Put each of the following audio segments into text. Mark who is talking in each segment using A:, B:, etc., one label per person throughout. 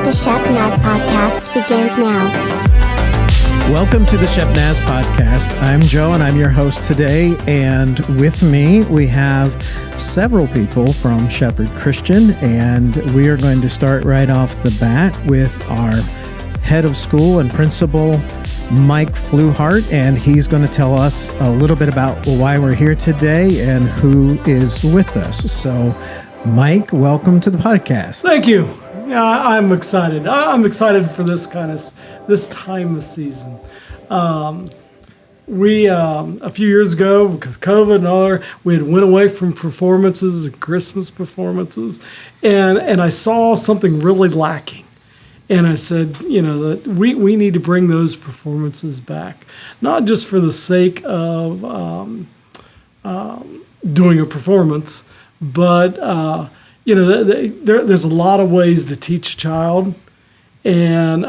A: The Shepnaz podcast begins now.
B: Welcome to the Shepnaz podcast. I'm Joe and I'm your host today. And with me, we have several people from Shepherd Christian. And we are going to start right off the bat with our head of school and principal, Mike Fluhart. And he's going to tell us a little bit about why we're here today and who is with us. So, Mike, welcome to the podcast.
C: Thank you. Yeah, I'm excited. I'm excited for this time of season. We a few years ago, because COVID and all, we had went away from performances and Christmas performances, and I saw something really lacking, and I said, that we need to bring those performances back, not just for the sake of doing a performance, but there's a lot of ways to teach a child, and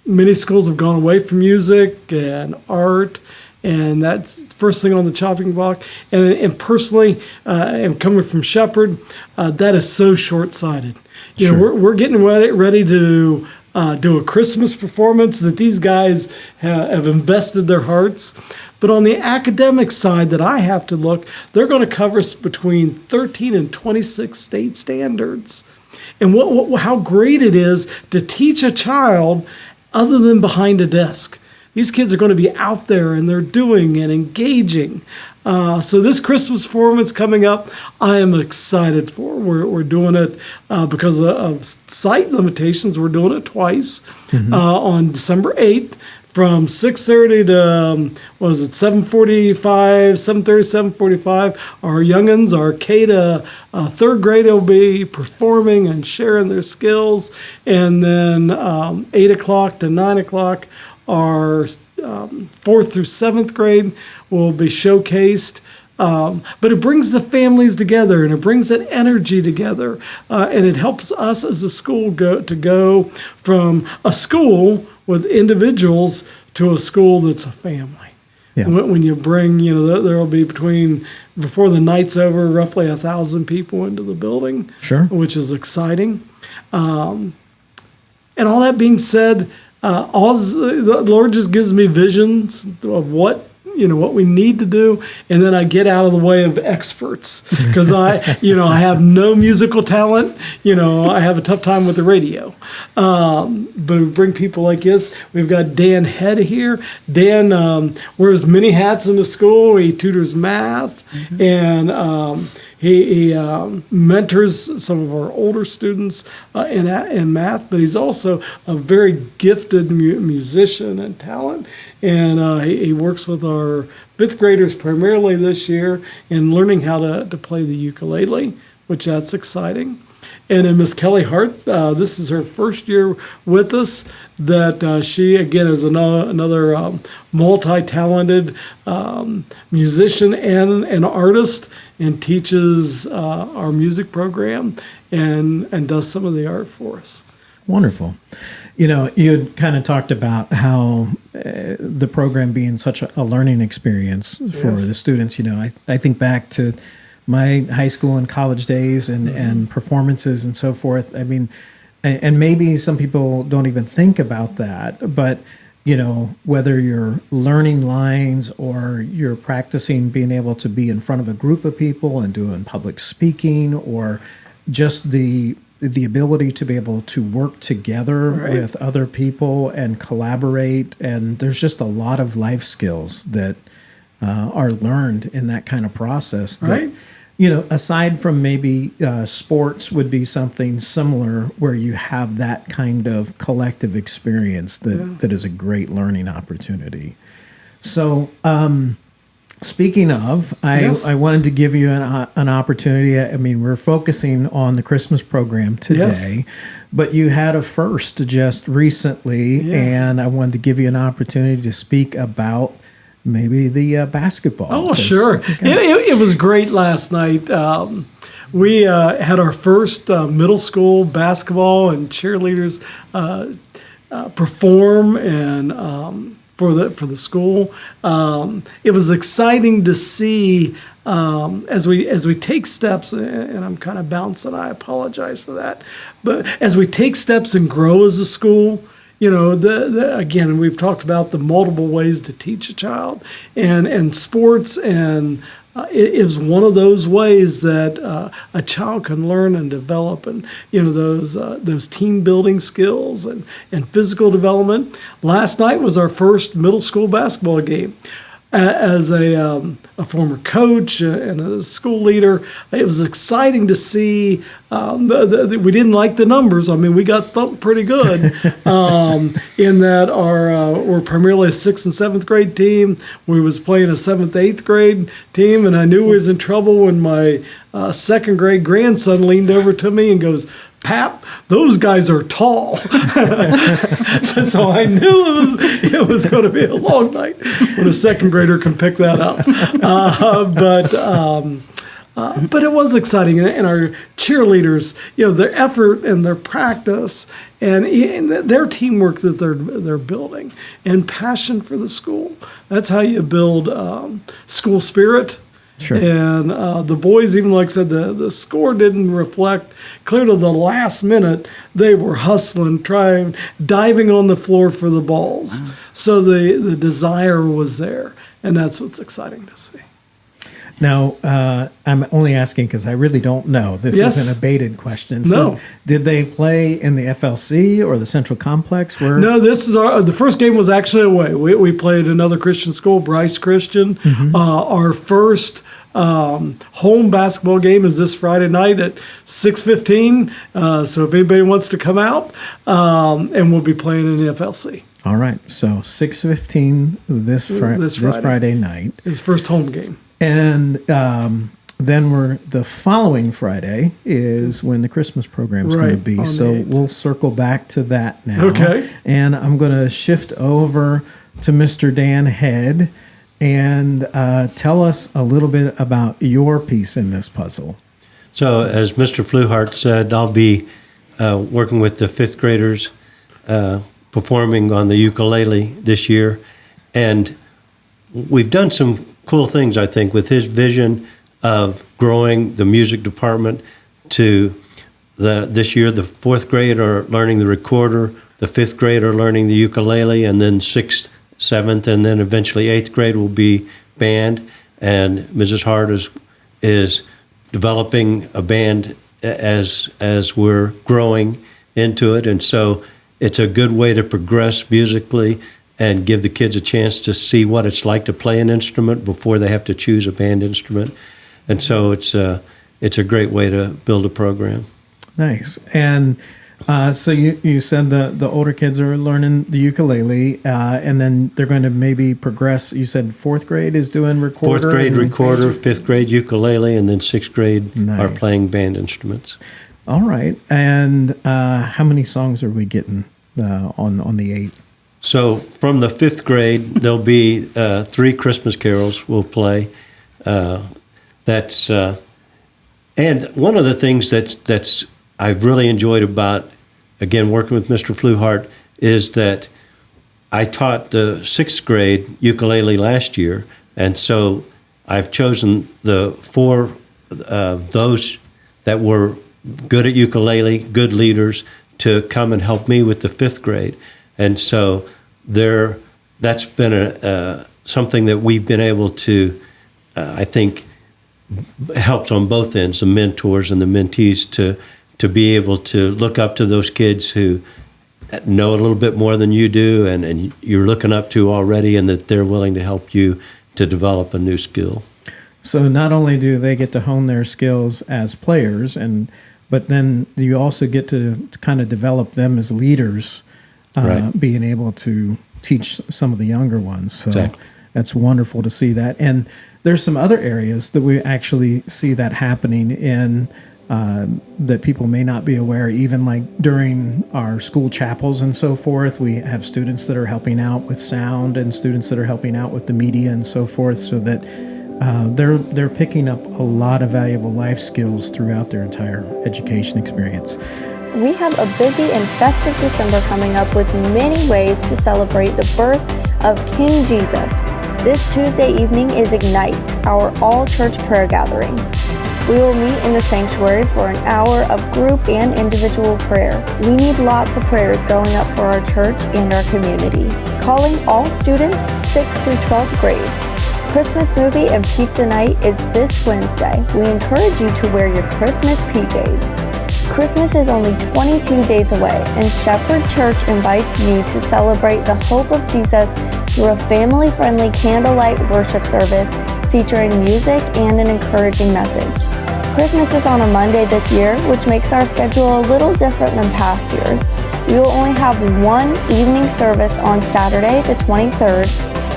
C: many schools have gone away from music and art, and that's first thing on the chopping block. And personally, and coming from Shepherd, that is so short-sighted.
B: Sure.
C: We're getting ready to do a Christmas performance that these guys have invested their hearts. But on the academic side that I have to look, they're going to cover between 13 and 26 state standards. And how great it is to teach a child other than behind a desk. These kids are going to be out there and they're doing and engaging. So this Christmas performance coming up, I am excited for. We're doing it because of site limitations. We're doing it twice on December 8th. From 6:30 to 7:45, 7:30, 7:45. Our youngins, our K to third grade, will be performing and sharing their skills, and then 8 o'clock to 9 o'clock, our fourth through seventh grade will be showcased. But it brings the families together, and it brings that energy together, and it helps us as a school go from a school with individuals to a school that's a family. Yeah. When you bring, there will be before the night's over, roughly 1,000 people into the building.
B: Sure.
C: Which is exciting. And all that being said, the Lord just gives me visions of what we need to do, and then I get out of the way of experts because I have no musical talent. I have a tough time with the radio. But we bring people like this. We've got Dan Head here. Dan wears many hats in the school. He tutors math, and he mentors some of our older students in math, but he's also a very gifted musician and talent. And he works with our fifth graders primarily this year in learning how to play the ukulele, which that's exciting. And then Miss Kelly Hart, this is her first year with us, that she, again, is another multi-talented musician and an artist, and teaches our music program and does some of the art for us.
B: Wonderful. You had kind of talked about how the program being such a learning experience for the students. I think back to my high school and college days and performances and so forth. I mean, and maybe some people don't even think about that, but whether you're learning lines or you're practicing being able to be in front of a group of people and doing public speaking, or just the ability to be able to work together with other people and collaborate. And there's just a lot of life skills that are learned in that kind of process that, aside from maybe sports would be something similar where you have that kind of collective experience that is a great learning opportunity. So, speaking of, I wanted to give you an opportunity. I mean, we're focusing on the Christmas program today, but you had a first just recently, and I wanted to give you an opportunity to speak about maybe the basketball.
C: Oh, sure. It was great last night. We had our first middle school basketball and cheerleaders perform, and for the school. It was exciting to see as we take steps, and I'm kind of bouncing. I apologize for that, but as we take steps and grow as a school. Again, we've talked about the multiple ways to teach a child, and sports and it is one of those ways that a child can learn and develop, and those team building skills and physical development. Last night was our first middle school basketball game. As a former coach and a school leader, it was exciting to see. We didn't like the numbers. I mean, we got thumped pretty good in that we're primarily a 6th and 7th grade team. We was playing a 7th, 8th grade team, and I knew we was in trouble when my 2nd grade grandson leaned over to me and goes, "Pap, those guys are tall." So I knew it was going to be a long night when a 2nd grader can pick that up. But it was exciting, and our cheerleaders, their effort and their practice and their teamwork that they're building and passion for the school. That's how you build school spirit.
B: Sure.
C: And the boys, even like I said, the score didn't reflect. Clear to the last minute, they were hustling, diving on the floor for the balls. Wow. So the desire was there, and that's what's exciting to see.
B: Now, I'm only asking because I really don't know. This isn't a baited question. So
C: No.
B: did they play in the FLC or the Central Complex?
C: No, this is the first game was actually away. We played another Christian school, Bryce Christian.
B: Mm-hmm.
C: Our first home basketball game is this Friday night at 6:15. So if anybody wants to come out, and we'll be playing in the FLC.
B: All right. So 6:15 this Friday night.
C: His first home game.
B: And then the following Friday is when the Christmas program is going to be. So we'll circle back to that now.
C: Okay.
B: And I'm going to shift over to Mr. Dan Head and tell us a little bit about your piece in this puzzle.
D: So as Mr. Fluhart said, I'll be working with the 5th graders performing on the ukulele this year. And we've done some cool things, I think, with his vision of growing the music department to this year, the 4th grade are learning the recorder, the 5th grade are learning the ukulele, and then 6th, 7th, and then eventually 8th grade will be band. And Mrs. Hart is developing a band as we're growing into it. And so it's a good way to progress musically and give the kids a chance to see what it's like to play an instrument before they have to choose a band instrument. And so it's a great way to build a program.
B: Nice. And so you said the older kids are learning the ukulele, and then they're going to maybe progress. You said 4th grade is doing recorder?
D: 4th grade recorder, 5th grade ukulele, and then 6th grade are
B: Nice.
D: playing band instruments.
B: All right. And how many songs are we getting on the 8th?
D: So from the 5th grade, there'll be 3 Christmas carols we'll play. And one of the things that's I've really enjoyed about, again, working with Mr. Fluhart is that I taught the 6th grade ukulele last year, and so I've chosen the 4 of those that were good at ukulele, good leaders, to come and help me with the 5th grade. And so that's been something that we've been able to, I think, helps on both ends, the mentors and the mentees, to be able to look up to those kids who know a little bit more than you do and you're looking up to already, and that they're willing to help you to develop a new skill.
B: So not only do they get to hone their skills as players, but then you also get to kind of develop them as leaders,
D: Right.
B: being able to teach some of the younger ones. So
D: Exactly.
B: That's wonderful to see that. And there's some other areas that we actually see that happening in that people may not be aware, even like during our school chapels and so forth. We have students that are helping out with sound and students that are helping out with the media and so forth, so that they're picking up a lot of valuable life skills throughout their entire education experience.
E: We have a busy and festive December coming up with many ways to celebrate the birth of King Jesus. This Tuesday evening is Ignite, our all-church prayer gathering. We will meet in the sanctuary for an hour of group and individual prayer. We need lots of prayers going up for our church and our community. Calling all students 6th through 12th grade. Christmas movie and pizza night is this Wednesday. We encourage you to wear your Christmas PJs. Christmas is only 22 days away, and Shepherd Church invites you to celebrate the hope of Jesus through a family-friendly candlelight worship service featuring music and an encouraging message. Christmas is on a Monday this year, which makes our schedule a little different than past years. We will only have one evening service on Saturday, the 23rd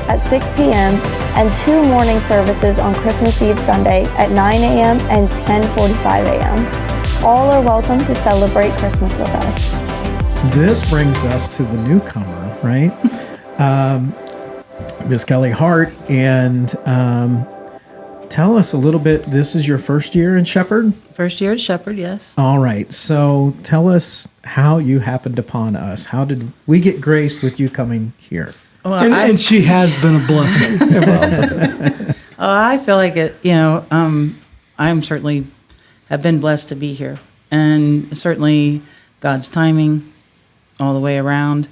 E: at 6 p.m. and two morning services on Christmas Eve Sunday at 9 a.m. and 10:45 a.m. All are welcome to celebrate Christmas with us.
B: This brings us to the newcomer, right? Miss Kelly Hart, and tell us a little bit. This is your first year in Shepherd?
F: First year at Shepherd, yes.
B: All right. So tell us how you happened upon us. How did we get graced with you coming here?
F: Well,
C: And she has been a blessing.
F: I feel like it, I'm certainly have been blessed to be here. And certainly God's timing all the way around.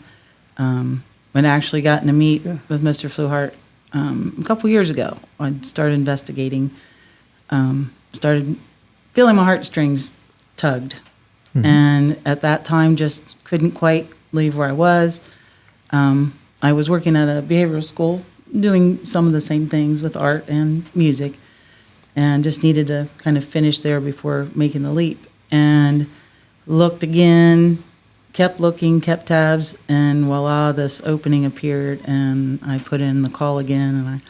F: I'd actually gotten to meet with Mr. Fluhart a couple years ago. I started investigating, started feeling my heartstrings tugged. Mm-hmm. And at that time, just couldn't quite leave where I was. I was working at a behavioral school, doing some of the same things with art and music, and just needed to kind of finish there before making the leap. And looked again, kept looking, kept tabs, and voila, this opening appeared, and I put in the call again, and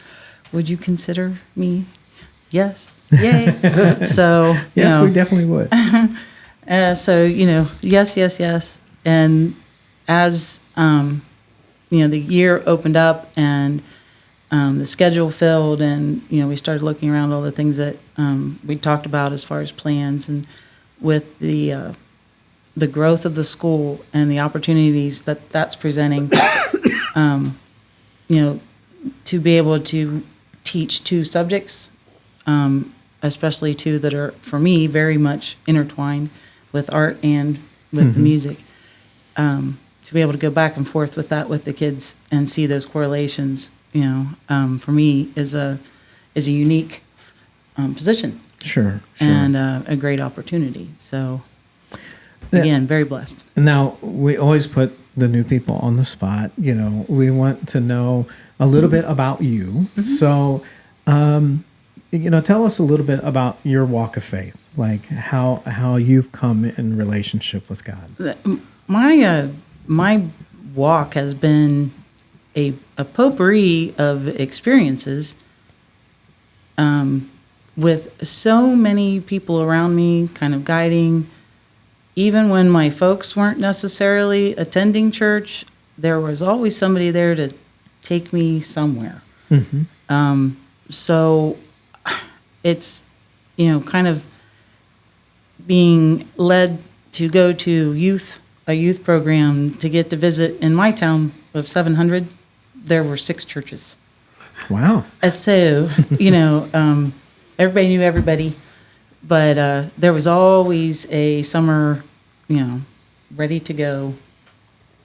F: would you consider me? Yes. Yay. So,
B: yes, we definitely would.
F: Yes. And as, the year opened up and the schedule filled, and, we started looking around all the things that we talked about as far as plans, and with the growth of the school and the opportunities that's presenting, to be able to teach two subjects, especially two that are, for me, very much intertwined with art and with the music. To be able to go back and forth with that with the kids and see those correlations, for me is a unique position.
B: Sure.
F: And a great opportunity. So, again, very blessed.
B: Now, we always put the new people on the spot. We want to know a little bit about you. Mm-hmm. So, tell us a little bit about your walk of faith, like how you've come in relationship with God.
F: My walk has been a potpourri of experiences with so many people around me kind of guiding. Even when my folks weren't necessarily attending church, there was always somebody there to take me somewhere. Mm-hmm. So it's, kind of being led to go to a youth program to get to visit. In my town of 700, there were 6 churches.
B: Wow.
F: So, everybody knew everybody, but there was always a summer, ready to go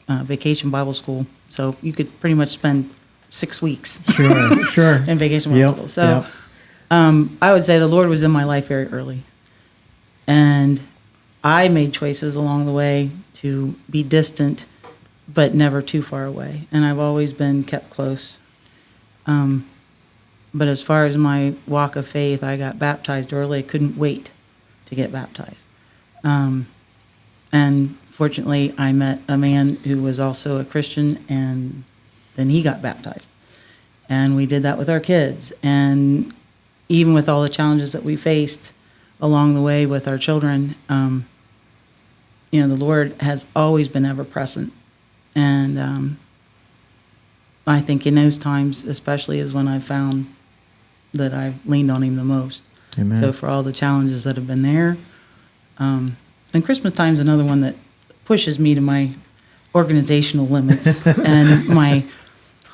F: vacation Bible school. So you could pretty much spend 6 weeks
B: sure.
F: in vacation Bible school. So I would say the Lord was in my life very early. And I made choices along the way to be distant, but never too far away. And I've always been kept close. But as far as my walk of faith, I got baptized early. I couldn't wait to get baptized. And fortunately, I met a man who was also a Christian, and then he got baptized. And we did that with our kids. And even with all the challenges that we faced along the way with our children, the Lord has always been ever present. And I think in those times, especially, is when I found that I've leaned on him the most.
B: Amen.
F: So for all the challenges that have been there. And Christmas time is another one that pushes me to my organizational limits and my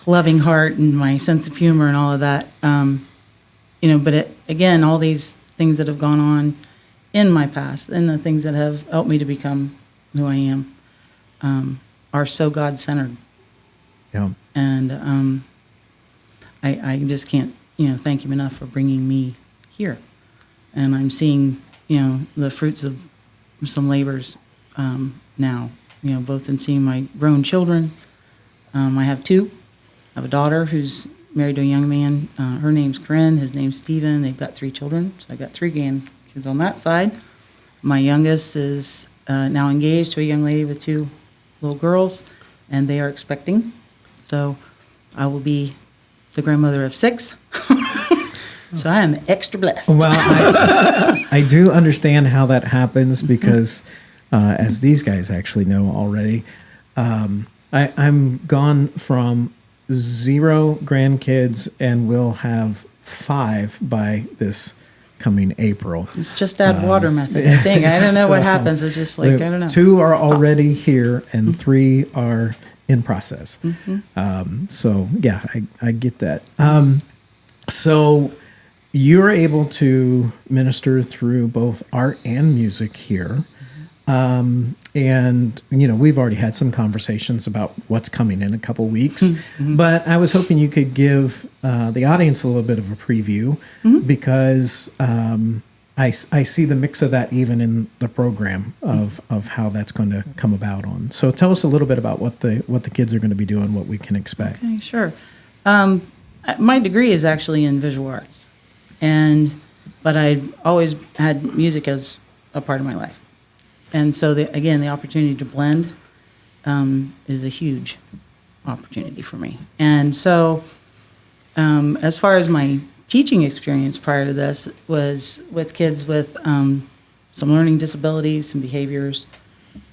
F: loving heart and my sense of humor and all of that. But again, all these things that have gone on in my past and the things that have helped me to become who I am are so God-centered.
B: Yeah.
F: And I just can't, thank him enough for bringing me here. And I'm seeing, the fruits of some labors now, both in seeing my grown children. I have two. I have a daughter who's married to a young man. Her name's Corinne. His name's Stephen. They've got 3 children. So I got 3 grandkids on that side. My youngest is now engaged to a young lady with 2 little girls, and they are expecting. So I will be the grandmother of 6. So I am extra blessed.
B: Well, I do understand how that happens because, as these guys actually know already, I'm gone from 0 grandkids and will have 5 by this coming April.
F: It's just add water method, I think. I don't know what happens. It's just like, I don't know.
B: 2 are already here and 3 are in process. So, yeah, I get that. So you're able to minister through both art and music here. And, we've already had some conversations about what's coming in a couple weeks, but I was hoping you could give the audience a little bit of a preview because I see the mix of that even in the program of how that's going to come about on. So tell us a little bit about what the kids are going to be doing, what we can expect.
F: Okay, sure. My degree is actually in visual arts, but I've always had music as a part of my life. And so, the opportunity to blend is a huge opportunity for me. And so, as far as my teaching experience prior to this was with kids with some learning disabilities, some behaviors,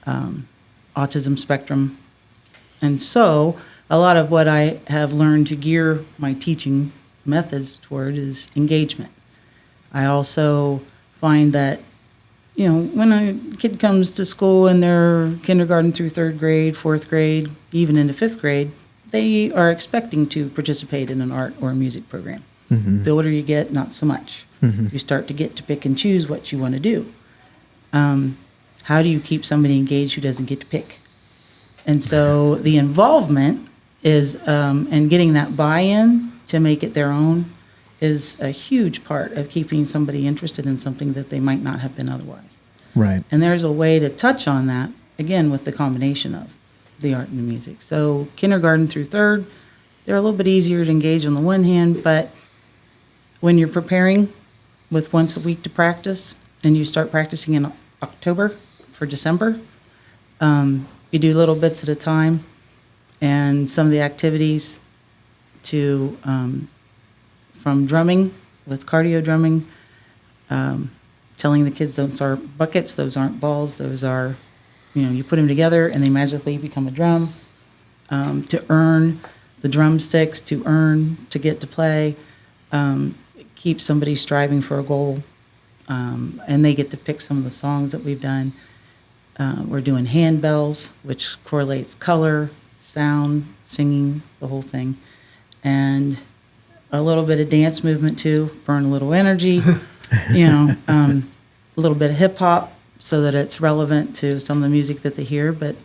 F: autism spectrum. And so, a lot of what I have learned to gear my teaching methods toward is engagement. I also find that when a kid comes to school in their kindergarten through 3rd grade, 4th grade, even into 5th grade, they are expecting to participate in an art or a music program. The older you get, not so much. You start to get to pick and choose what you want to do. How do you keep somebody engaged who doesn't get to pick? And so the involvement is, and getting that buy-in to make it their own is a huge part of keeping somebody interested in something that they might not have been otherwise.
B: Right.
F: And there's a way to touch on that, again, with the combination of the art and the music. So kindergarten through 3rd, they're a little bit easier to engage on the one hand, but when you're preparing with once a week to practice, and you start practicing in October for December, you do little bits at a time, and some of the activities to from drumming, with cardio drumming, telling the kids those aren't buckets, those aren't balls, those are, you put them together and they magically become a drum, to earn the drumsticks, to get to play, keep somebody striving for a goal, and they get to pick some of the songs that we've done. We're doing handbells, which correlates color, sound, singing, the whole thing, and a little bit of dance movement too, burn a little energy, a little bit of hip hop so that it's relevant to some of the music that they hear, but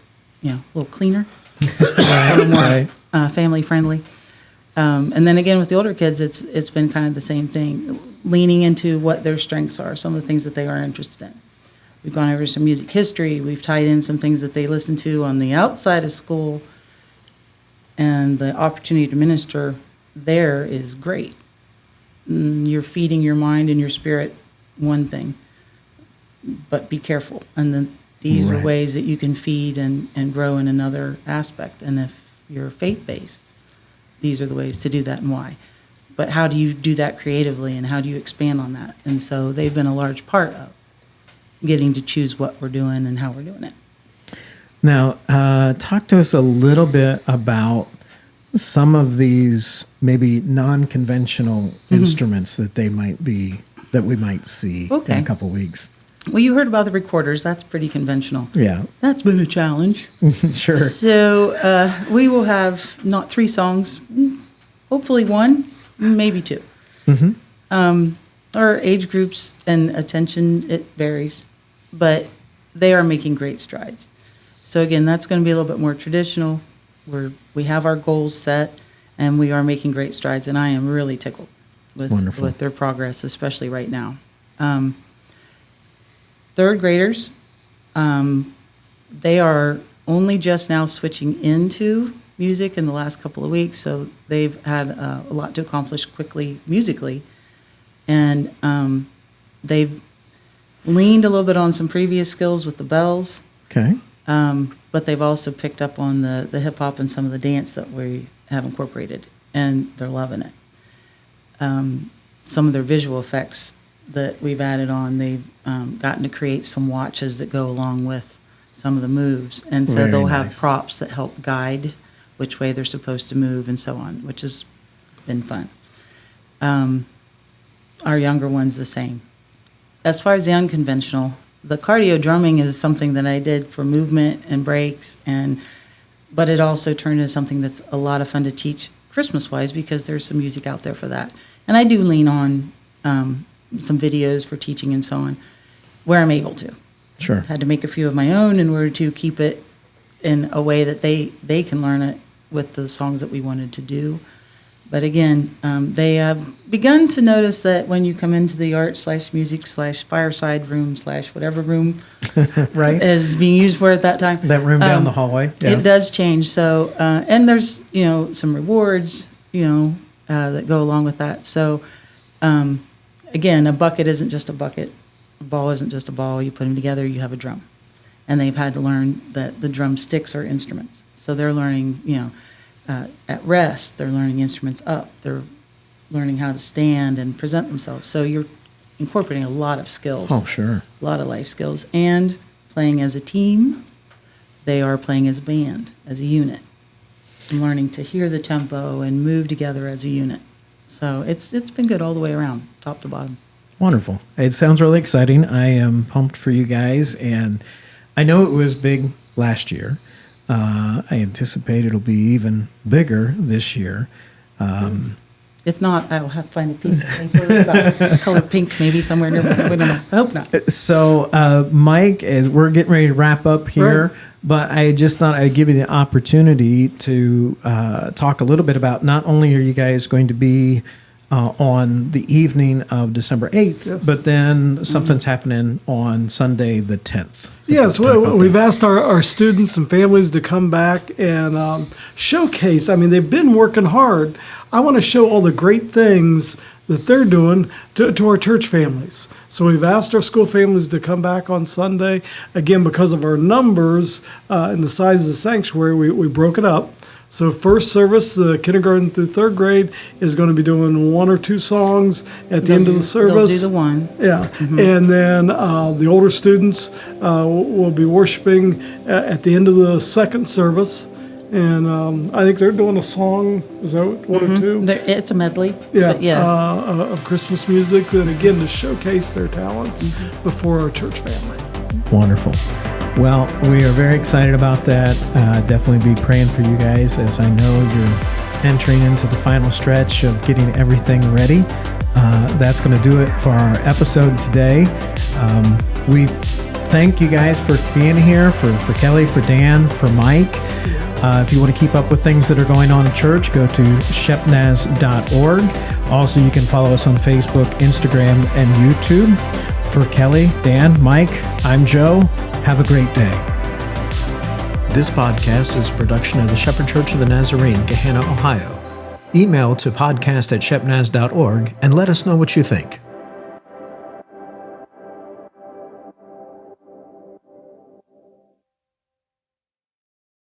F: a little cleaner, a little more family friendly. And then again with the older kids, it's been kind of the same thing, leaning into what their strengths are, some of the things that they are interested in. We've gone over some music history. We've tied in some things that they listen to on the outside of school, and the opportunity to minister there is great. You're feeding your mind and your spirit one thing, but be careful. And then these are ways that you can feed and grow in another aspect. And if you're faith-based, these are the ways to do that and why. But how do you do that creatively, and how do you expand on that? And so they've been a large part of getting to choose what we're doing and how we're doing it.
B: Now, talk to us a little bit about some of these maybe non-conventional instruments that we might see in a couple weeks.
F: Well, you heard about the recorders. That's pretty conventional.
B: Yeah.
F: That's been a challenge.
B: Sure.
F: So we will have not 3 songs, hopefully 1, maybe 2. Our age groups and attention, it varies, but they are making great strides. So again, that's going to be a little bit more traditional. We have our goals set, and we are making great strides, and I am really tickled with their progress, especially right now. 3rd graders, they are only just now switching into music in the last couple of weeks, so they've had a lot to accomplish quickly musically. And they've leaned a little bit on some previous skills with the bells.
B: Okay.
F: But they've also picked up on the hip-hop and some of the dance that we have incorporated, and they're loving it. Some of their visual effects that we've added on, they've gotten to create some watches that go along with some of the moves. And so
B: Very
F: they'll have
B: nice.
F: props that help guide which way they're supposed to move and so on, which has been fun. Our younger one's the same. As far as the unconventional, the cardio drumming is something that I did for movement and breaks, but it also turned into something that's a lot of fun to teach Christmas-wise because there's some music out there for that. And I do lean on some videos for teaching and so on, where I'm able to.
B: Sure.
F: Had to make a few of my own in order to keep it in a way that they can learn it with the songs that we wanted to do. But again, they have begun to notice that when you come into the art/music/fireside room/whatever room
B: Right.
F: is being used for at that time.
B: That room down the hallway. Yeah.
F: It does change. So, and there's, some rewards, that go along with that. So, again, a bucket isn't just a bucket. A ball isn't just a ball. You put them together, you have a drum. And they've had to learn that the drumsticks are instruments. So they're learning, at rest, they're learning instruments up. They're learning how to stand and present themselves. So you're incorporating a lot of skills.
B: Oh, sure.
F: A lot of life skills. And playing as a team, they are playing as a band, as a unit. And learning to hear the tempo and move together as a unit. So it's been good all the way around, top to bottom.
B: Wonderful. It sounds really exciting. I am pumped for you guys, and I know it was big last year. I anticipate it'll be even bigger this year.
F: If not, I will have to find a piece of paper, color pink maybe somewhere near. We don't know. I hope not.
B: So, Mike, as we're getting ready to wrap up here,
C: Right.
B: but I just thought I'd give you the opportunity to talk a little bit about not only are you guys going to be on the evening of December 8th,
C: Yes.
B: but then something's happening on Sunday the 10th.
C: Yes, we've asked our students and families to come back and showcase. I mean, they've been working hard. I want to show all the great things that they're doing to our church families. So we've asked our school families to come back on Sunday. Again, because of our numbers and the size of the sanctuary, we broke it up. So first service, the kindergarten through 3rd grade is going to be doing 1 or 2 songs at the end of the service.
F: They'll do the one.
C: Yeah, and then the older students will be worshiping at the end of the 2nd service, and I think they're doing a song. Is that 1 or 2?
F: It's a medley.
C: Yeah,
F: But yes.
C: of Christmas music, and again to showcase their talents before our church family.
B: Wonderful. Well, we are very excited about that. Definitely be praying for you guys, as I know you're entering into the final stretch of getting everything ready. That's going to do it for our episode today. We thank you guys for being here, for Kelly, for Dan, for Mike. If you want to keep up with things that are going on in church, go to shepnaz.org. Also, you can follow us on Facebook, Instagram, and YouTube. For Kelly, Dan, Mike, I'm Joe. Have a great day. This podcast is a production of the Shepherd Church of the Nazarene, Gahanna, Ohio. Email to podcast@shepnaz.org and let us know what you think.